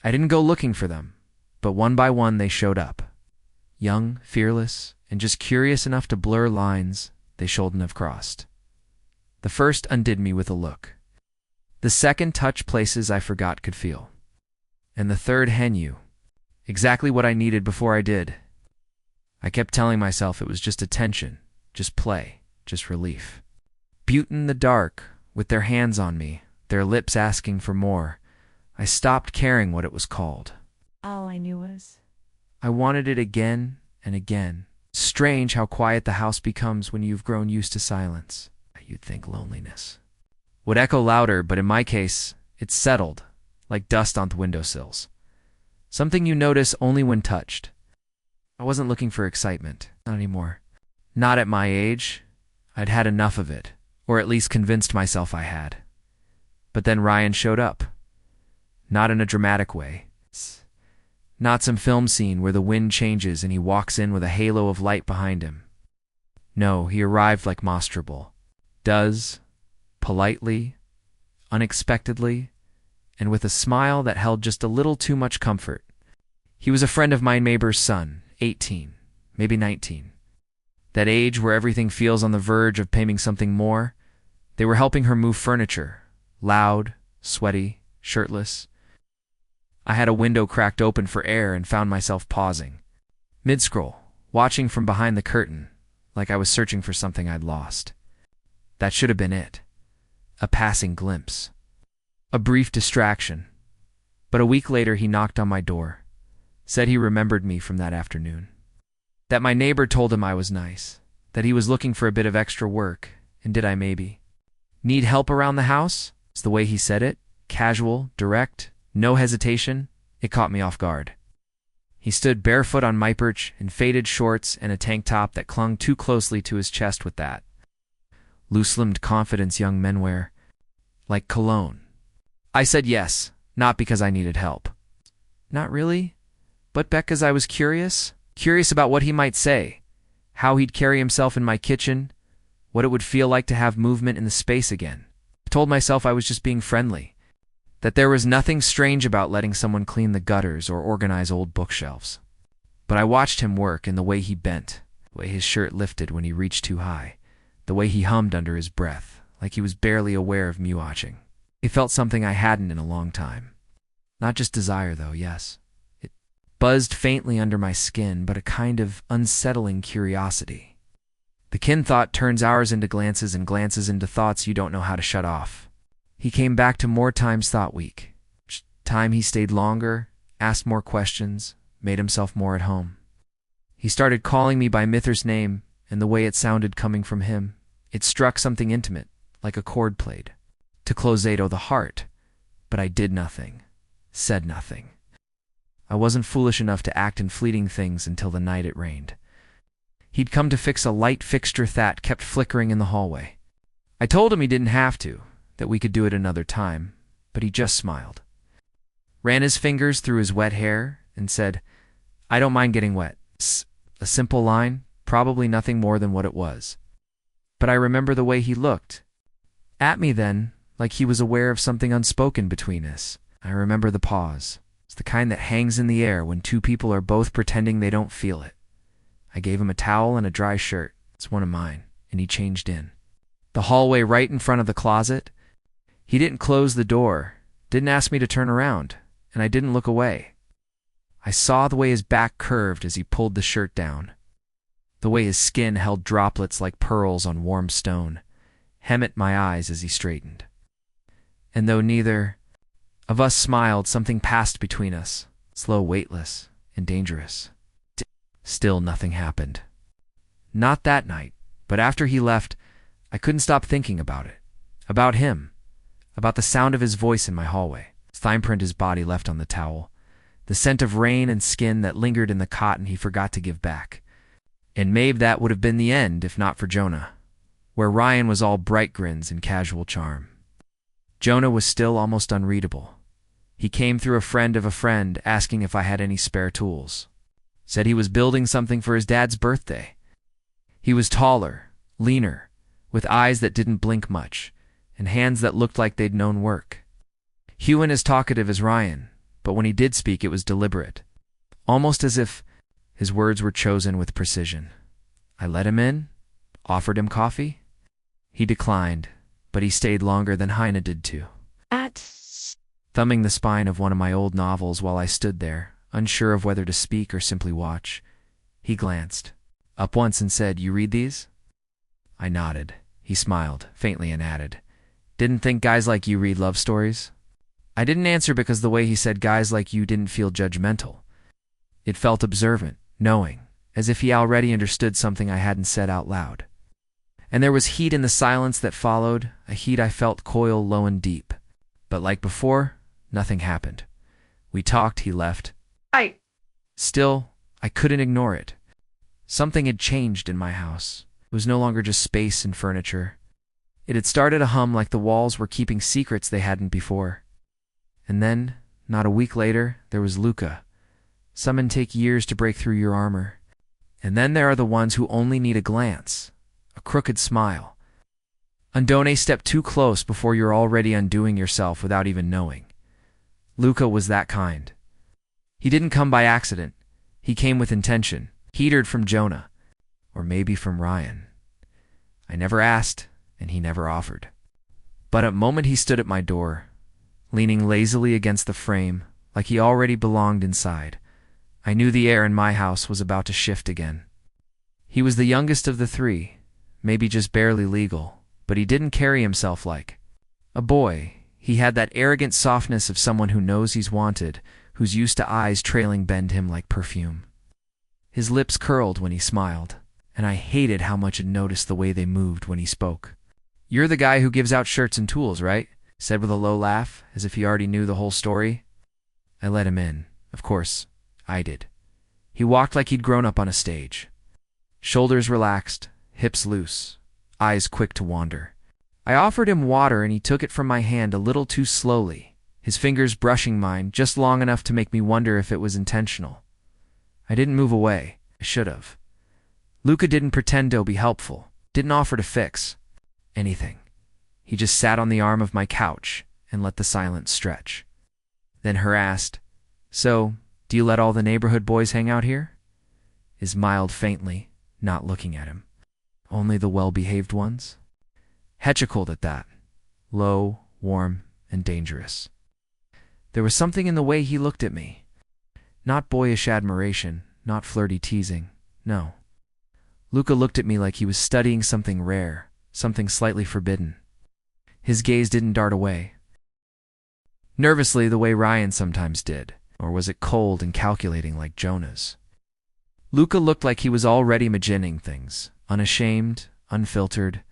I didn't go looking for them, but one by one they showed up. Young, fearless, and just curious enough to blur lines they shouldn't have crossed. The first undid me with a look. The second touched places I forgot could feel. And the third knew exactly what I needed before I did. I kept telling myself it was just attention, just play, just relief. Butte in the dark, with their hands on me, their lips asking for more, I stopped caring what it was called. All I knew was I wanted it again and again. Strange how quiet the house becomes when you've grown used to silence. You'd think loneliness would echo louder, but in my case, it settled, like dust on the windowsills. Something you notice only when touched. I wasn't looking for excitement, not anymore. Not at my age. I'd had enough of it, or at least convinced myself I had. But then Ryan showed up. Not in a dramatic way. Not some film scene where the wind changes and he walks in with a halo of light behind him. No, he arrived like Mostrable. Does, politely, unexpectedly, and with a smile that held just a little too much comfort. He was a friend of my neighbor's son, 18, maybe 19. That age where everything feels on the verge of paying something more. They were helping her move furniture, loud, sweaty, shirtless. I had a window cracked open for air and found myself pausing, mid-scroll, watching from behind the curtain, like I was searching for something I'd lost. That should have been it. A passing glimpse. A brief distraction. But a week later he knocked on my door, said he remembered me from that afternoon. That my neighbor told him I was nice, that he was looking for a bit of extra work, and did I maybe need help around the house? It's the way he said it, casual, direct, no hesitation. It caught me off guard. He stood barefoot on my perch in faded shorts and a tank top that clung too closely to his chest with that loose-limbed confidence young men wear, like cologne. I said yes, not because I needed help. Not really, but because I was curious about what he might say, how he'd carry himself in my kitchen, what it would feel like to have movement in the space again. I told myself I was just being friendly, that there was nothing strange about letting someone clean the gutters or organize old bookshelves. But I watched him work in the way he bent, the way his shirt lifted when he reached too high, the way he hummed under his breath, like he was barely aware of me watching. He felt something I hadn't in a long time. Not just desire, though, yes. It buzzed faintly under my skin, but a kind of unsettling curiosity. The kin thought turns hours into glances and glances into thoughts you don't know how to shut off. He came back to more times thought week. Time he stayed longer, asked more questions, made himself more at home. He started calling me by Mither's name, and the way it sounded coming from him, it struck something intimate, like a chord played. To closeto the heart, but I did nothing, said nothing. I wasn't foolish enough to act in fleeting things until the night it rained. He'd come to fix a light fixture that kept flickering in the hallway. I told him he didn't have to, that we could do it another time, but he just smiled. Ran his fingers through his wet hair and said, "I don't mind getting wet." A simple line, probably nothing more than what it was. But I remember the way he looked at me then, like he was aware of something unspoken between us. I remember the pause. It's the kind that hangs in the air when two people are both pretending they don't feel it. I gave him a towel and a dry shirt. It's one of mine, and he changed in. The hallway right in front of the closet. He didn't close the door, didn't ask me to turn around, and I didn't look away. I saw the way his back curved as he pulled the shirt down, the way his skin held droplets like pearls on warm stone, hem at my eyes as he straightened. And though neither of us smiled, something passed between us, slow, weightless, and dangerous. Still nothing happened. Not that night, but after he left, I couldn't stop thinking about it. About him. About the sound of his voice in my hallway. The thumbprint his body left on the towel. The scent of rain and skin that lingered in the cotton he forgot to give back. And maybe that would have been the end if not for Jonah, where Ryan was all bright grins and casual charm. Jonah was still almost unreadable. He came through a friend of a friend asking if I had any spare tools. Said he was building something for his dad's birthday. He was taller, leaner, with eyes that didn't blink much, and hands that looked like they'd known work. Hugh and as talkative as Ryan, but when he did speak, it was deliberate, almost as if his words were chosen with precision. I let him in, offered him coffee. He declined, but he stayed longer than Heine did too, thumbing the spine of one of my old novels while I stood there, unsure of whether to speak or simply watch. He glanced up once and said, "You read these?" I nodded. He smiled faintly and added, "Didn't think guys like you read love stories?" I didn't answer because the way he said guys like you didn't feel judgmental. It felt observant, knowing, as if he already understood something I hadn't said out loud. And there was heat in the silence that followed, a heat I felt coil low and deep. But like before, nothing happened. We talked, he left. Still, I couldn't ignore it. Something had changed in my house. It was no longer just space and furniture. It had started a hum like the walls were keeping secrets they hadn't before. And then, not a week later, there was Luca. Some men take years to break through your armor. And then there are the ones who only need a glance, a crooked smile. Undone step too close before you're already undoing yourself without even knowing. Luca was that kind. He didn't come by accident. He came with intention, heated from Jonah, or maybe from Ryan. I never asked, and he never offered. But at the moment he stood at my door, leaning lazily against the frame, like he already belonged inside, I knew the air in my house was about to shift again. He was the youngest of the three, maybe just barely legal, but he didn't carry himself like a boy. He had that arrogant softness of someone who knows he's wanted, who's used to eyes trailing bend him like perfume. His lips curled when he smiled, and I hated how much I'd noticed the way they moved when he spoke. "You're the guy who gives out shirts and tools, right?" said with a low laugh, as if he already knew the whole story. I let him in. Of course, I did. He walked like he'd grown up on a stage. Shoulders relaxed, hips loose, eyes quick to wander. I offered him water and he took it from my hand a little too slowly, his fingers brushing mine just long enough to make me wonder if it was intentional. I didn't move away. I should have. Luca didn't pretend to be helpful, didn't offer to fix anything. He just sat on the arm of my couch and let the silence stretch. Then her asked, "So, do you let all the neighborhood boys hang out here?" He smiled faintly, not looking at him. "Only the well-behaved ones?" Heckled at that. Low, warm, and dangerous. There was something in the way he looked at me. Not boyish admiration, not flirty teasing, no. Luca looked at me like he was studying something rare, something slightly forbidden. His gaze didn't dart away. Nervously the way Ryan sometimes did, or was it cold and calculating like Jonah's? Luca looked like he was already imagining things, unashamed, unfiltered.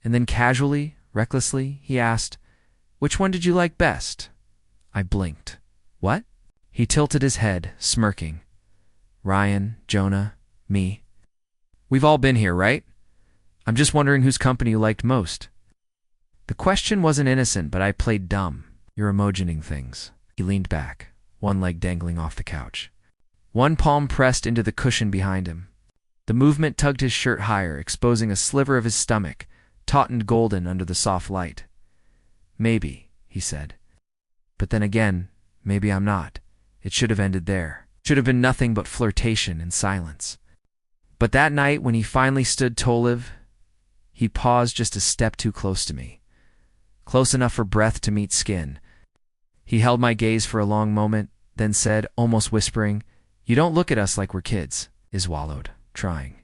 And then casually, recklessly, he asked, "Which one did you like best?" I blinked. "What?" He tilted his head, smirking. "Ryan, Jonah, me. We've all been here, right? I'm just wondering whose company you liked most." The question wasn't innocent, but I played dumb. "You're imagining things." He leaned back, one leg dangling off the couch. One palm pressed into the cushion behind him. The movement tugged his shirt higher, exposing a sliver of his stomach, taut and golden under the soft light. "Maybe," he said. "But then again, maybe I'm not. It should have ended there. Should have been nothing but flirtation and silence." But that night, when he finally stood Toliv, he paused just a step too close to me. Close enough for breath to meet skin. He held my gaze for a long moment, then said, almost whispering, "You don't look at us like we're kids," swallowed, trying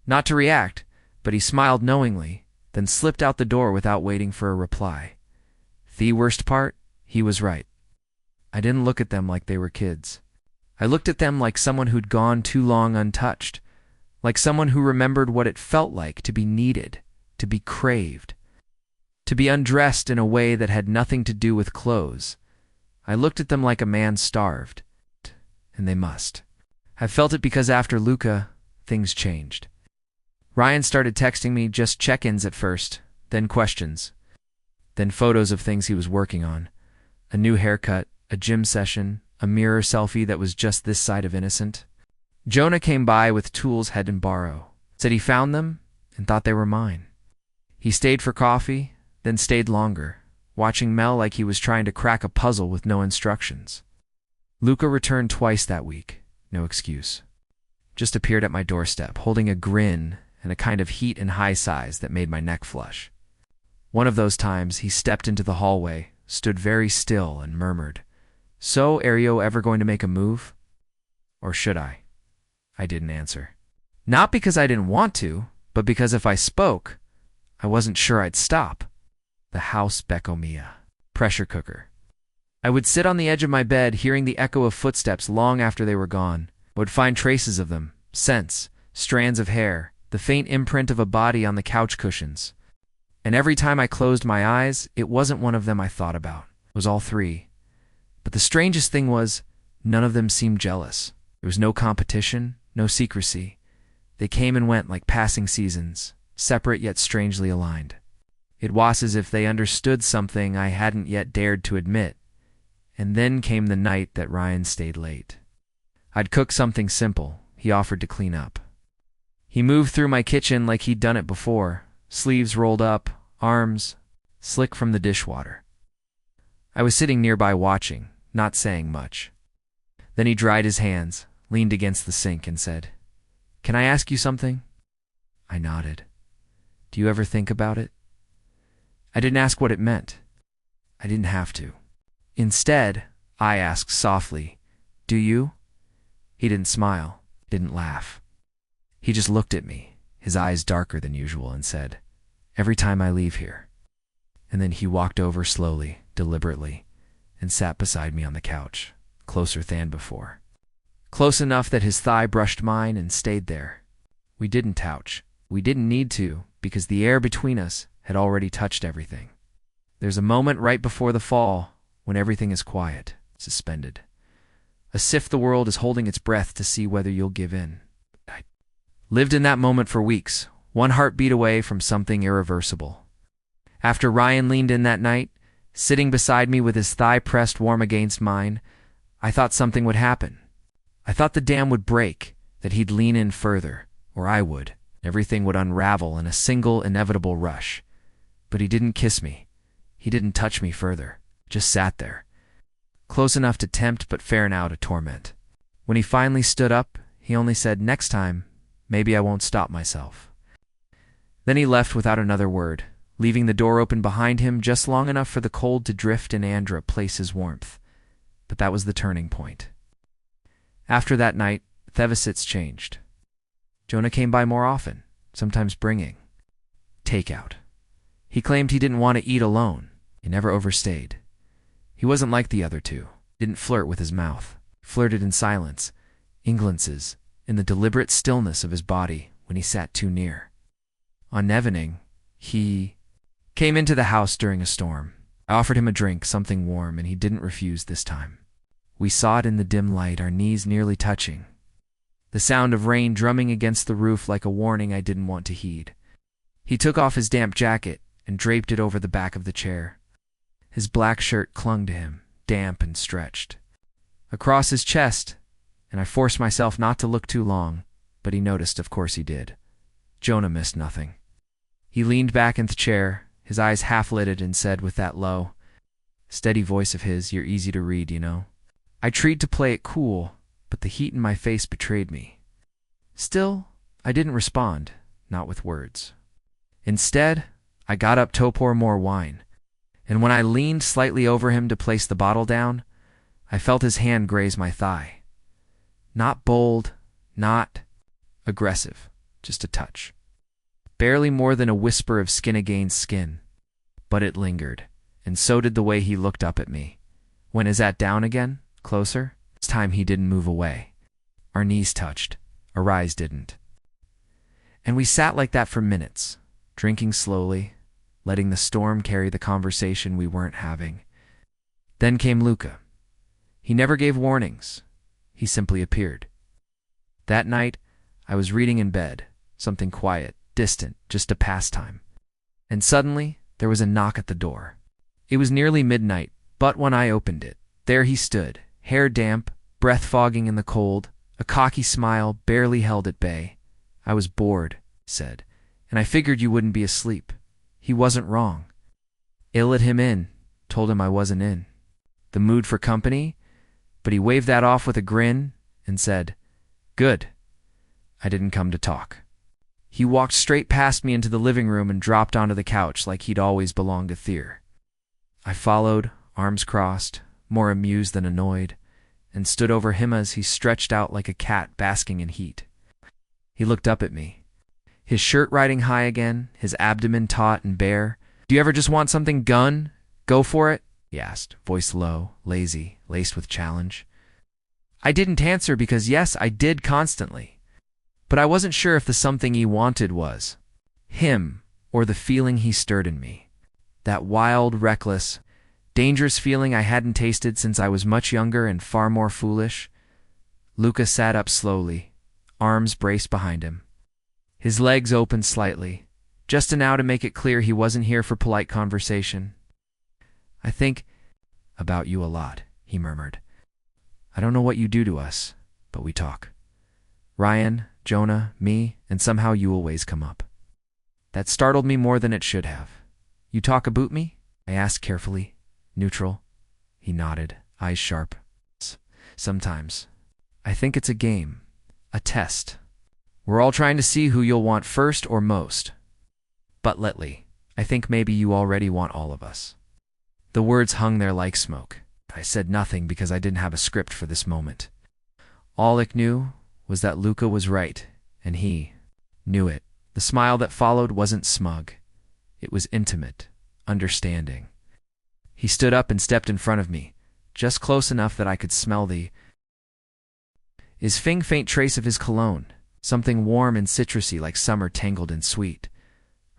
not to react, but he smiled knowingly, then slipped out the door without waiting for a reply. The worst part? He was right. I didn't look at them like they were kids. I looked at them like someone who'd gone too long untouched, like someone who remembered what it felt like to be needed, to be craved, to be undressed in a way that had nothing to do with clothes. I looked at them like a man starved, and they must. I felt it because after Luca, things changed. Ryan started texting me just check-ins at first, then questions, then photos of things he was working on. A new haircut, a gym session, a mirror selfie that was just this side of innocent. Jonah came by with tools hadn't borrowed, said he found them and thought they were mine. He stayed for coffee, then stayed longer, watching Mel like he was trying to crack a puzzle with no instructions. Luca returned twice that week. No excuse. Just appeared at my doorstep, holding a grin and a kind of heat and high size that made my neck flush. One of those times, he stepped into the hallway, stood very still, and murmured, "So, Ario ever going to make a move? Or should I?" I didn't answer. Not because I didn't want to, but because if I spoke, I wasn't sure I'd stop. The house becco mia. Pressure cooker. I would sit on the edge of my bed, hearing the echo of footsteps long after they were gone. I would find traces of them, scents, strands of hair, the faint imprint of a body on the couch cushions. And every time I closed my eyes, it wasn't one of them I thought about. It was all three. But the strangest thing was, none of them seemed jealous. There was no competition, no secrecy. They came and went like passing seasons, separate yet strangely aligned. It was as if they understood something I hadn't yet dared to admit. And then came the night that Ryan stayed late. I'd cooked something simple. He offered to clean up. He moved through my kitchen like he'd done it before, sleeves rolled up, arms slick from the dishwater. I was sitting nearby watching, not saying much. Then he dried his hands, leaned against the sink, and said, "Can I ask you something?" I nodded. "Do you ever think about it?" I didn't ask what it meant. I didn't have to. Instead, I asked softly, "Do you?" He didn't smile, didn't laugh. He just looked at me, his eyes darker than usual, and said, "Every time I leave here." And then he walked over slowly, deliberately, and sat beside me on the couch, closer than before. Close enough that his thigh brushed mine and stayed there. We didn't touch. We didn't need to, because the air between us had already touched everything. There's a moment right before the fall when everything is quiet, suspended. As if the world is holding its breath to see whether you'll give in. I lived in that moment for weeks, one heartbeat away from something irreversible. After Ryan leaned in that night, sitting beside me with his thigh pressed warm against mine, I thought something would happen. I thought the dam would break, that he'd lean in further, or I would. Everything would unravel in a single inevitable rush. But he didn't kiss me. He didn't touch me further. Just sat there. Close enough to tempt but fair now to torment. When he finally stood up, he only said, "Next time, maybe I won't stop myself." Then he left without another word, leaving the door open behind him just long enough for the cold to drift in and replace his warmth. But that was the turning point. After that night, Thevasits changed. Jonah came by more often, sometimes bringing takeout. He claimed he didn't want to eat alone. He never overstayed. He wasn't like the other two. Didn't flirt with his mouth. Flirted in silence, in glances, in the deliberate stillness of his body when he sat too near. On evening, he came into the house during a storm. I offered him a drink, something warm, and he didn't refuse this time. We saw it in the dim light, our knees nearly touching. The sound of rain drumming against the roof like a warning I didn't want to heed. He took off his damp jacket and draped it over the back of the chair. His black shirt clung to him, damp and stretched. Across his chest, and I forced myself not to look too long, but he noticed, of course he did. Jonah missed nothing. He leaned back in the chair, his eyes half-lidded, and said with that low, steady voice of his, "You're easy to read, you know." I tried to play it cool, but the heat in my face betrayed me. Still, I didn't respond, not with words. Instead, I got up to pour more wine, and when I leaned slightly over him to place the bottle down, I felt his hand graze my thigh. Not bold, not aggressive, just a touch. Barely more than a whisper of skin against skin. But it lingered, and so did the way he looked up at me. When is that down again? Closer? This time he didn't move away. Our knees touched. Our eyes didn't. And we sat like that for minutes, drinking slowly, letting the storm carry the conversation we weren't having. Then came Luca. He never gave warnings. He simply appeared. That night, I was reading in bed, something quiet, distant, just a pastime. And suddenly, there was a knock at the door. It was nearly midnight, but when I opened it, there he stood, hair damp, breath fogging in the cold, a cocky smile barely held at bay. "I was bored," he said, "and I figured you wouldn't be asleep." He wasn't wrong. I let him in, told him I wasn't in the mood for company, But he waved that off with a grin and said, "Good. I didn't come to talk." He walked straight past me into the living room and dropped onto the couch like he'd always belonged to Thier. I followed, arms crossed, more amused than annoyed, and stood over him as he stretched out like a cat basking in heat. He looked up at me, his shirt riding high again, his abdomen taut and bare. "Do you ever just want something done? Go for it?" he asked, voice low, lazy, laced with challenge. I didn't answer because yes, I did constantly. But I wasn't sure if the something he wanted was him or the feeling he stirred in me. That wild, reckless, dangerous feeling I hadn't tasted since I was much younger and far more foolish. Luca sat up slowly, arms braced behind him. His legs opened slightly, just enough to make it clear he wasn't here for polite conversation. "I think about you a lot," he murmured. "I don't know what you do to us, but we talk. Ryan, Jonah, me, and somehow you always come up." That startled me more than it should have. "You talk about me?" I asked carefully, neutral. He nodded, eyes sharp. "Sometimes. I think it's a game, a test. We're all trying to see who you'll want first or most. But lately, I think maybe you already want all of us." The words hung there like smoke. I said nothing because I didn't have a script for this moment. All I knew was that Luca was right, and he knew it. The smile that followed wasn't smug. It was intimate, understanding. He stood up and stepped in front of me, just close enough that I could smell faint trace of his cologne, something warm and citrusy like summer tangled and sweet.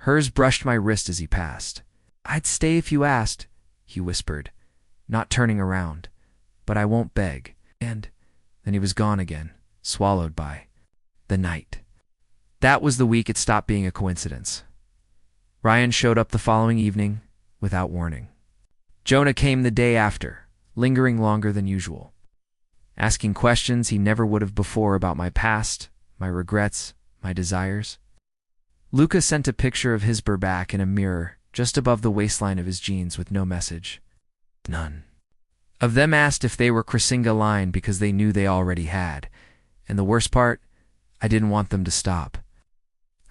Hers brushed my wrist as he passed. "I'd stay if you asked," he whispered, not turning around. "But I won't beg." And then he was gone again, swallowed by the night. That was the week it stopped being a coincidence. Ryan showed up the following evening without warning. Jonah came the day after, lingering longer than usual, asking questions he never would have before about my past, my regrets, my desires. Luca sent a picture of his back in a mirror just above the waistline of his jeans with no message. None. Of them asked if they were Krasinga line because they knew they already had. And the worst part, I didn't want them to stop.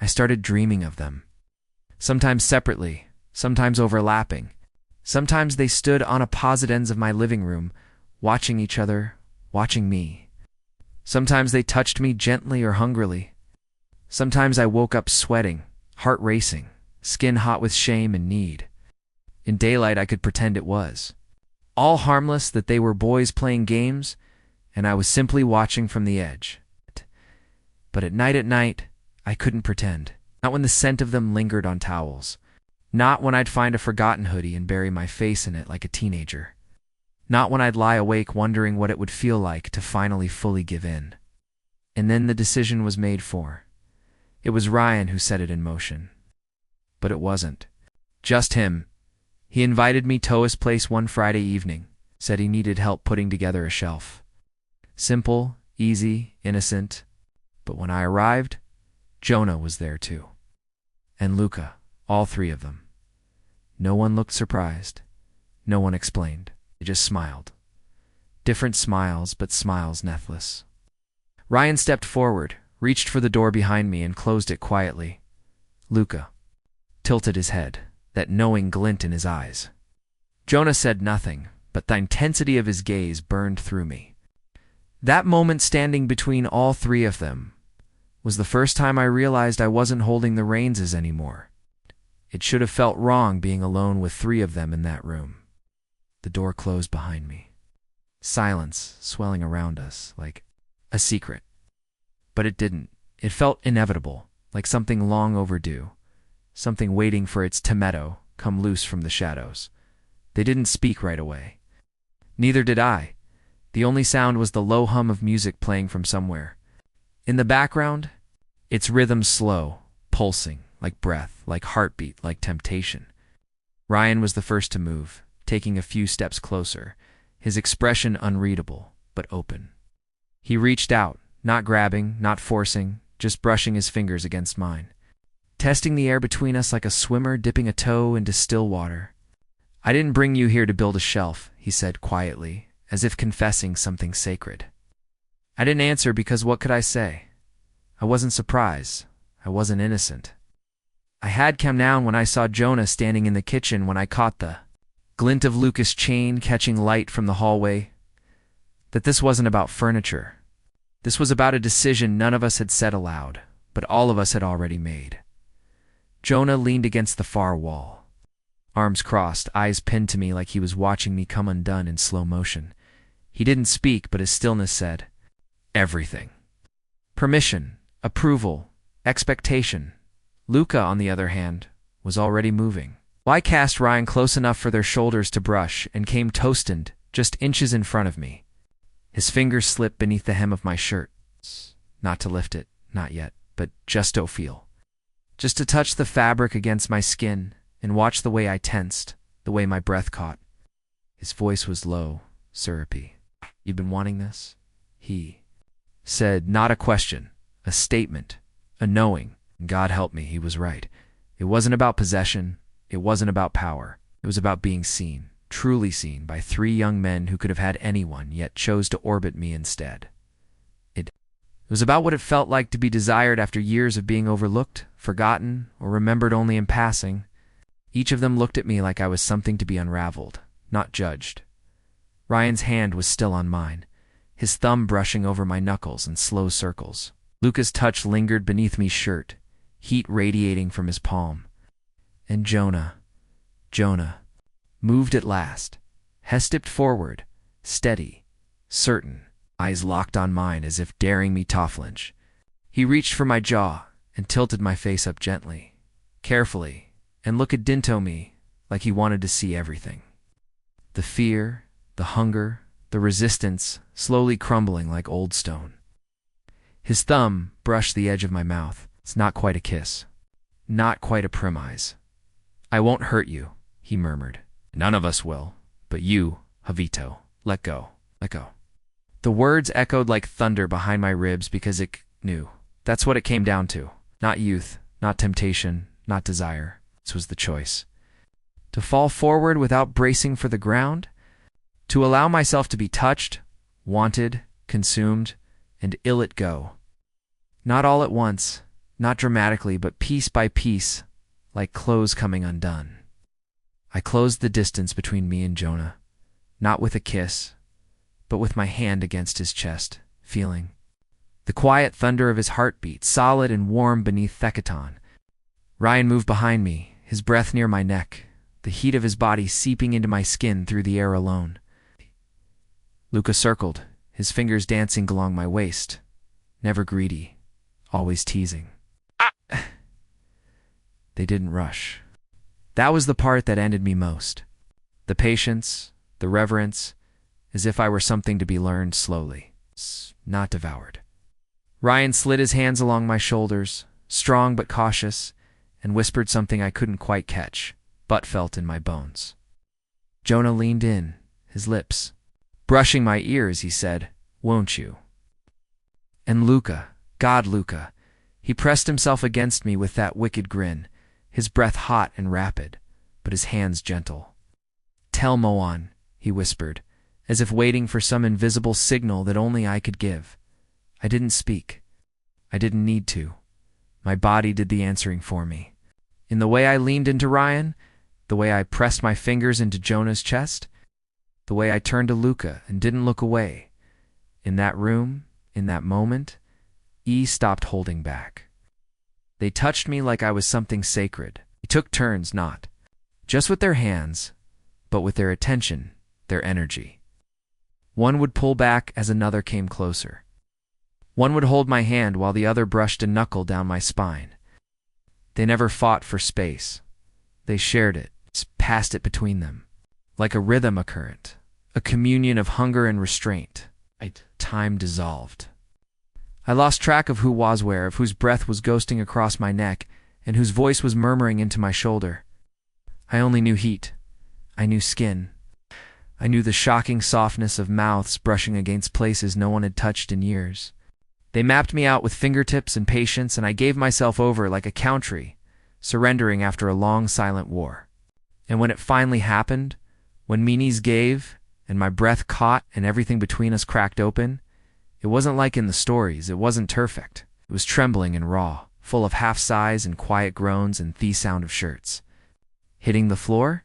I started dreaming of them. Sometimes separately, sometimes overlapping. Sometimes they stood on opposite ends of my living room, watching each other, watching me. Sometimes they touched me gently or hungrily. Sometimes I woke up sweating, heart racing, skin hot with shame and need. In daylight I could pretend it was. All harmless that they were boys playing games, and I was simply watching from the edge. But at night, I couldn't pretend. Not when the scent of them lingered on towels. Not when I'd find a forgotten hoodie and bury my face in it like a teenager. Not when I'd lie awake wondering what it would feel like to finally fully give in. And then the decision was made for. It was Ryan who set it in motion. But it wasn't. Just him. He invited me to his place one Friday evening, said he needed help putting together a shelf. Simple, easy, innocent. But when I arrived, Jonah was there too. And Luca, all three of them. No one looked surprised. No one explained. They just smiled. Different smiles, but smiles nethless. Ryan stepped forward, reached for the door behind me and closed it quietly. Luca tilted his head, that knowing glint in his eyes. Jonah said nothing, but the intensity of his gaze burned through me. That moment standing between all three of them was the first time I realized I wasn't holding the reins anymore. It should have felt wrong being alone with three of them in that room. The door closed behind me. Silence swelling around us, like a secret. But it didn't. It felt inevitable, like something long overdue. Something waiting for its tomato come loose from the shadows. They didn't speak right away. Neither did I. The only sound was the low hum of music playing from somewhere. In the background, its rhythm slow, pulsing, like breath, like heartbeat, like temptation. Ryan was the first to move, taking a few steps closer, his expression unreadable, but open. He reached out, not grabbing, not forcing, just brushing his fingers against mine. Testing the air between us like a swimmer dipping a toe into still water. "I didn't bring you here to build a shelf," he said quietly, as if confessing something sacred. I didn't answer because what could I say? I wasn't surprised. I wasn't innocent. I had come down when I saw Jonah standing in the kitchen, when I caught the glint of Lucas' chain catching light from the hallway, that this wasn't about furniture. This was about a decision none of us had said aloud, but all of us had already made. Jonah leaned against the far wall, arms crossed, eyes pinned to me like he was watching me come undone in slow motion. He didn't speak, but his stillness said everything. Permission, approval, expectation. Luca, on the other hand, was already moving. I cast Ryan close enough for their shoulders to brush and came toasted just inches in front of me. His fingers slipped beneath the hem of my shirt. Not to lift it, not yet, but just to feel. Just to touch the fabric against my skin and watch the way I tensed, the way my breath caught. His voice was low, syrupy. "You've been wanting this?" He said, not a question, a statement, a knowing. God help me, he was right. It wasn't about possession. It wasn't about power. It was about being seen, truly seen, by three young men who could have had anyone, yet chose to orbit me instead. It was about what it felt like to be desired after years of being overlooked, forgotten, or remembered only in passing. Each of them looked at me like I was something to be unraveled, not judged. Ryan's hand was still on mine, his thumb brushing over my knuckles in slow circles. Luca's touch lingered beneath me shirt, heat radiating from his palm. And Jonah moved at last. He stepped forward, steady, certain, eyes locked on mine as if daring me to flinch. He reached for my jaw and tilted my face up gently, carefully, and looked into me like he wanted to see everything. The fear, the hunger, the resistance slowly crumbling like old stone. His thumb brushed the edge of my mouth. It's not quite a kiss. Not quite a premise. "I won't hurt you," he murmured. "None of us will. But you, Javito, let go. Let go." The words echoed like thunder behind my ribs because it knew. That's what it came down to. Not youth, not temptation, not desire. This was the choice. To fall forward without bracing for the ground? To allow myself to be touched, wanted, consumed, and ill it go. Not all at once, not dramatically, but piece by piece, like clothes coming undone. I closed the distance between me and Jonah, not with a kiss, but with my hand against his chest, feeling the quiet thunder of his heartbeat, solid and warm beneath Thecaton. Ryan moved behind me, his breath near my neck, the heat of his body seeping into my skin through the air alone. Luca circled, his fingers dancing along my waist, never greedy, always teasing. They didn't rush. That was the part that ended me most. The patience, the reverence, as if I were something to be learned slowly, not devoured. Ryan slid his hands along my shoulders, strong but cautious, and whispered something I couldn't quite catch, but felt in my bones. Jonah leaned in, his lips brushing my ears. He said, "Won't you?" And Luca, God Luca, he pressed himself against me with that wicked grin, his breath hot and rapid, but his hands gentle. "Tell Moan," he whispered, as if waiting for some invisible signal that only I could give. I didn't speak. I didn't need to. My body did the answering for me. In the way I leaned into Ryan, the way I pressed my fingers into Jonah's chest, the way I turned to Luca and didn't look away. In that room, in that moment, stopped holding back. They touched me like I was something sacred. They took turns, not just with their hands, but with their attention, their energy. One would pull back as another came closer. One would hold my hand while the other brushed a knuckle down my spine. They never fought for space. They shared it, passed it between them, like a rhythm, a current, a communion of hunger and restraint. Time dissolved. I lost track of who was where, of whose breath was ghosting across my neck, and whose voice was murmuring into my shoulder. I only knew heat. I knew skin. I knew the shocking softness of mouths brushing against places no one had touched in years. They mapped me out with fingertips and patience, and I gave myself over like a country, surrendering after a long silent war. And when it finally happened, when my knees gave, and my breath caught and everything between us cracked open. It wasn't like in the stories, it wasn't perfect. It was trembling and raw, full of half-sighs and quiet groans and the sound of shirts hitting the floor.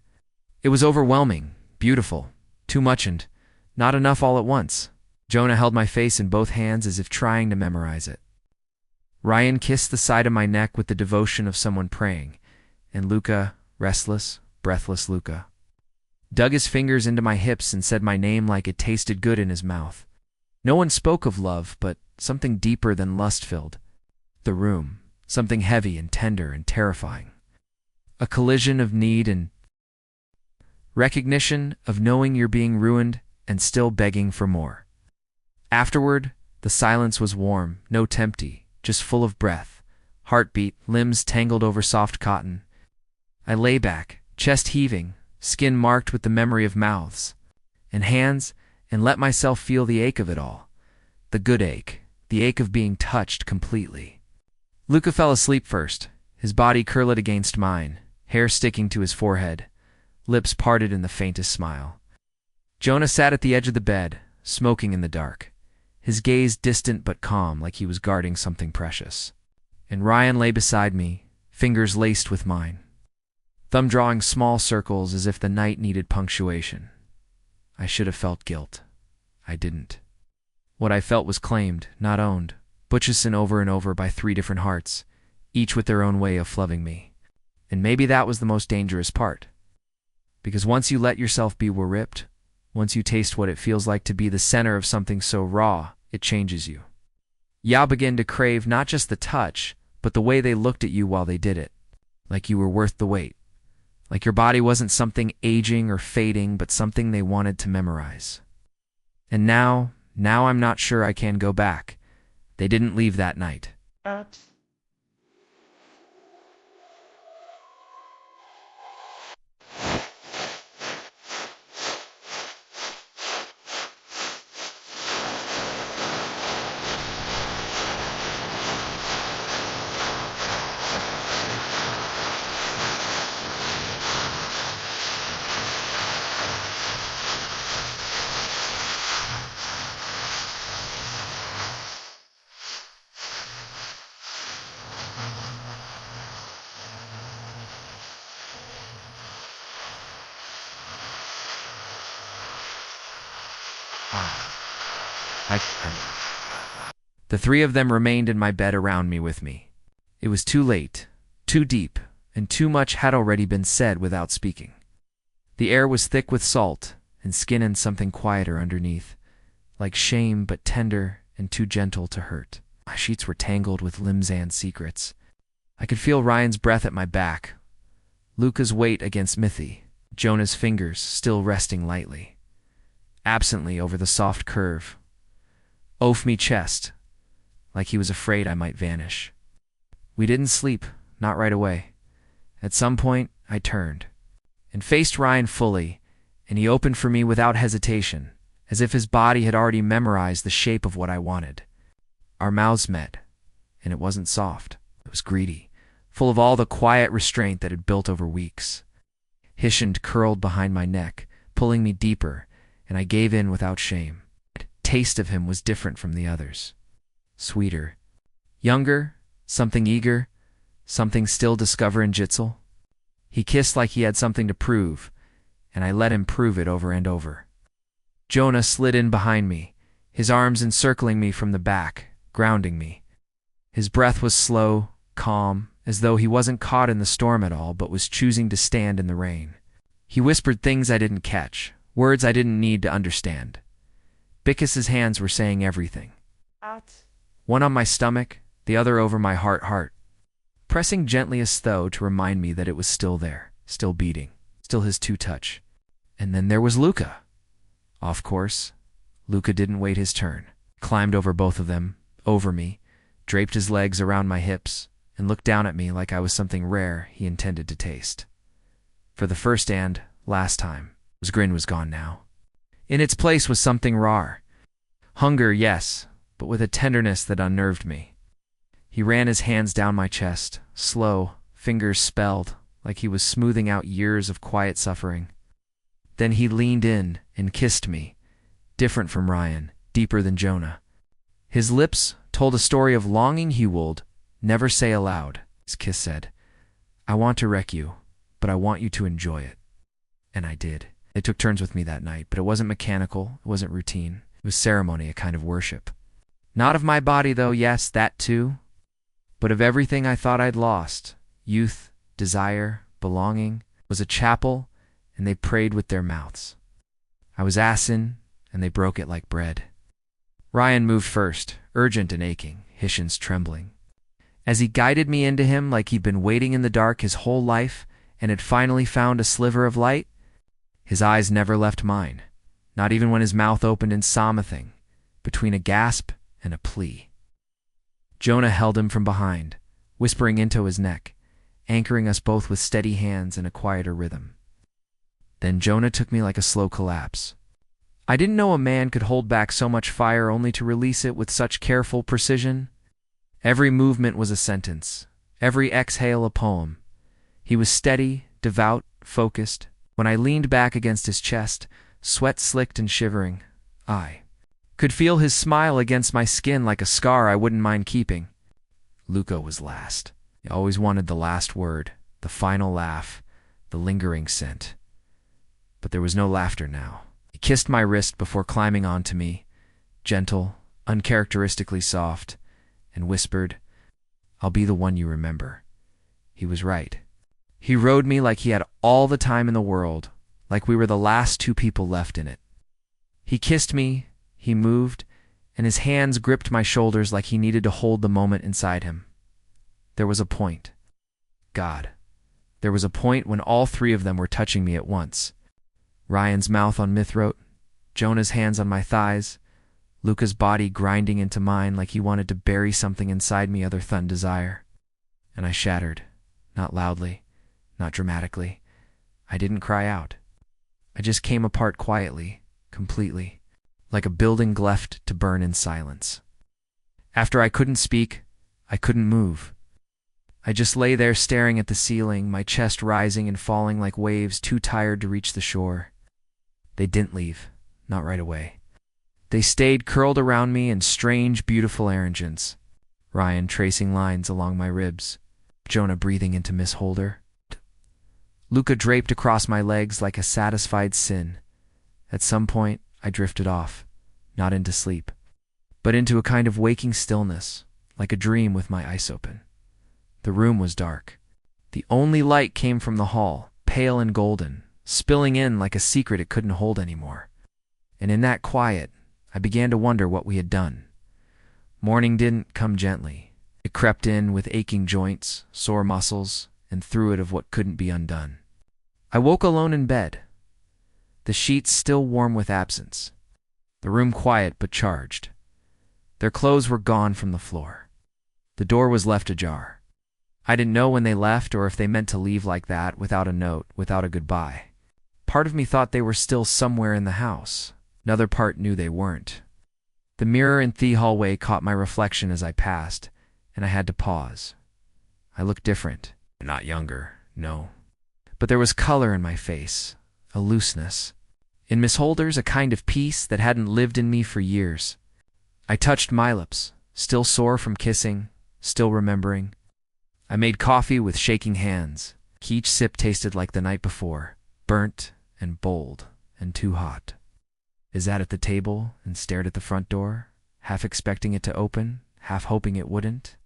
It was overwhelming, beautiful, too much and not enough all at once. Jonah held my face in both hands as if trying to memorize it. Ryan kissed the side of my neck with the devotion of someone praying, and Luca, restless, breathless Luca, dug his fingers into my hips and said my name like it tasted good in his mouth. No one spoke of love, but something deeper than lust-filled the room, something heavy and tender and terrifying. A collision of need and recognition, of knowing you're being ruined and still begging for more. Afterward, the silence was warm, no tempty, just full of breath, heartbeat, limbs tangled over soft cotton. I lay back, chest heaving, skin marked with the memory of mouths and hands, and let myself feel the ache of it all. The good ache, the ache of being touched completely. Luca fell asleep first, his body curled against mine, hair sticking to his forehead, lips parted in the faintest smile. Jonah sat at the edge of the bed, smoking in the dark, his gaze distant but calm like he was guarding something precious. And Ryan lay beside me, fingers laced with mine, thumb drawing small circles as if the night needed punctuation. I should have felt guilt. I didn't. What I felt was claimed, not owned, butchered over and over by 3 different hearts, each with their own way of loving me. And maybe that was the most dangerous part. Because once you let yourself be ripped, once you taste what it feels like to be the center of something so raw, it changes you. You begin to crave not just the touch, but the way they looked at you while they did it. Like you were worth the wait. Like your body wasn't something aging or fading, but something they wanted to memorize. And now I'm not sure I can go back. They didn't leave that night. The 3 of them remained in my bed around me with me. It was too late, too deep, and too much had already been said without speaking. The air was thick with salt, and skin and something quieter underneath, like shame but tender and too gentle to hurt. My sheets were tangled with limbs and secrets. I could feel Ryan's breath at my back, Luca's weight against Mithy, Jonah's fingers still resting lightly, absently over the soft curve, off me chest, like he was afraid I might vanish. We didn't sleep, not right away. At some point, I turned and faced Ryan fully, and he opened for me without hesitation, as if his body had already memorized the shape of what I wanted. Our mouths met, and it wasn't soft. It was greedy, full of all the quiet restraint that had built over weeks. Hishand curled behind my neck, pulling me deeper, and I gave in without shame. The taste of him was different from the others. Sweeter. Younger, something eager, something still discovering jitzel. He kissed like he had something to prove, and I let him prove it over and over. Jonah slid in behind me, his arms encircling me from the back, grounding me. His breath was slow, calm, as though he wasn't caught in the storm at all, but was choosing to stand in the rain. He whispered things I didn't catch, words I didn't need to understand. Bickus's hands were saying everything. One on my stomach, the other over my heart, pressing gently as though to remind me that it was still there, still beating, still his touch. And then there was Luca. Of course, Luca didn't wait his turn, climbed over both of them, over me, draped his legs around my hips, and looked down at me like I was something rare he intended to taste. For the first and last time, his grin was gone now. In its place was something raw. Hunger, yes, but with a tenderness that unnerved me. He ran his hands down my chest, slow, fingers spelled, like he was smoothing out years of quiet suffering. Then he leaned in and kissed me, different from Ryan, deeper than Jonah. His lips told a story of longing he would never say aloud. His kiss said, "I want to wreck you, but I want you to enjoy it." And I did. They took turns with me that night, but it wasn't mechanical, it wasn't routine. It was ceremony, a kind of worship. Not of my body, though, yes, that too, but of everything I thought I'd lost. Youth, desire, belonging. It was a chapel, and they prayed with their mouths. I was assin, and they broke it like bread. Ryan moved first, urgent and aching, his shins trembling. As he guided me into him like he'd been waiting in the dark his whole life and had finally found a sliver of light, his eyes never left mine, not even when his mouth opened in something between a gasp and a plea. Jonah held him from behind, whispering into his neck, anchoring us both with steady hands and a quieter rhythm. Then Jonah took me like a slow collapse. I didn't know a man could hold back so much fire only to release it with such careful precision. Every movement was a sentence, every exhale a poem. He was steady, devout, focused. When I leaned back against his chest, sweat slicked and shivering, I could feel his smile against my skin like a scar I wouldn't mind keeping. Luca was last. He always wanted the last word, the final laugh, the lingering scent. But there was no laughter now. He kissed my wrist before climbing onto me, gentle, uncharacteristically soft, and whispered, "I'll be the one you remember." He was right. He rode me like he had all the time in the world, like we were the last two people left in it. He kissed me, he moved, and his hands gripped my shoulders like he needed to hold the moment inside him. There was a point. God. There was a point when all three of them were touching me at once. Ryan's mouth on my throat, Jonah's hands on my thighs, Luca's body grinding into mine like he wanted to bury something inside me other than desire. And I shattered, not loudly, not dramatically. I didn't cry out. I just came apart quietly, completely, like a building left to burn in silence. After I couldn't speak, I couldn't move. I just lay there staring at the ceiling, my chest rising and falling like waves too tired to reach the shore. They didn't leave, not right away. They stayed curled around me in strange, beautiful arrangements. Ryan tracing lines along my ribs, Jonah breathing into Miss Holder. Luca draped across my legs like a satisfied sin. At some point, I drifted off, not into sleep, but into a kind of waking stillness, like a dream with my eyes open. The room was dark. The only light came from the hall, pale and golden, spilling in like a secret it couldn't hold anymore. And in that quiet, I began to wonder what we had done. Morning didn't come gently. It crept in with aching joints, sore muscles, and threw it of what couldn't be undone. I woke alone in bed, the sheets still warm with absence, the room quiet but charged. Their clothes were gone from the floor. The door was left ajar. I didn't know when they left or if they meant to leave like that, without a note, without a goodbye. Part of me thought they were still somewhere in the house. Another part knew they weren't. The mirror in the hallway caught my reflection as I passed, and I had to pause. I looked different. Not younger, no. But there was color in my face, a looseness. In Miss Holder's, a kind of peace that hadn't lived in me for years. I touched my lips, still sore from kissing, still remembering. I made coffee with shaking hands. Each sip tasted like the night before, burnt and bold and too hot. I sat at the table and stared at the front door, half expecting it to open, half hoping it wouldn't.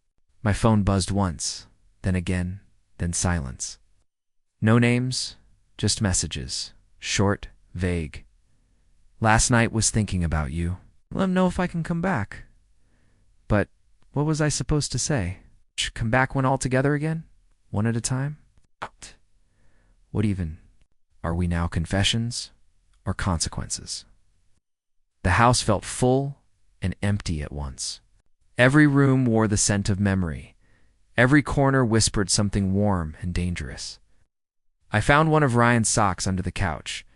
My phone buzzed once, then again, then silence. No names, just messages, short, vague. Last night was thinking about you. Let him know if I can come back. But what was I supposed to say? Come back when all together again? One at a time? Out. What even? Are we now confessions or consequences? The house felt full and empty at once. Every room wore the scent of memory. Every corner whispered something warm and dangerous. I found one of Ryan's socks under the couch,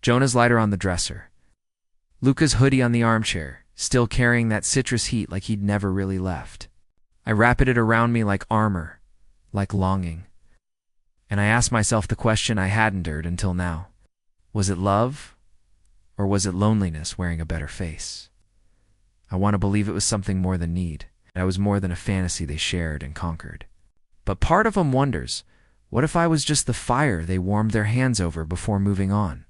Jonah's lighter on the dresser, Luca's hoodie on the armchair, still carrying that citrus heat like he'd never really left. I wrapped it around me like armor, like longing. And I asked myself the question I hadn't heard until now. Was it love, or was it loneliness wearing a better face? I want to believe it was something more than need. I was more than a fantasy they shared and conquered. But part of them wonders, what if I was just the fire they warmed their hands over before moving on?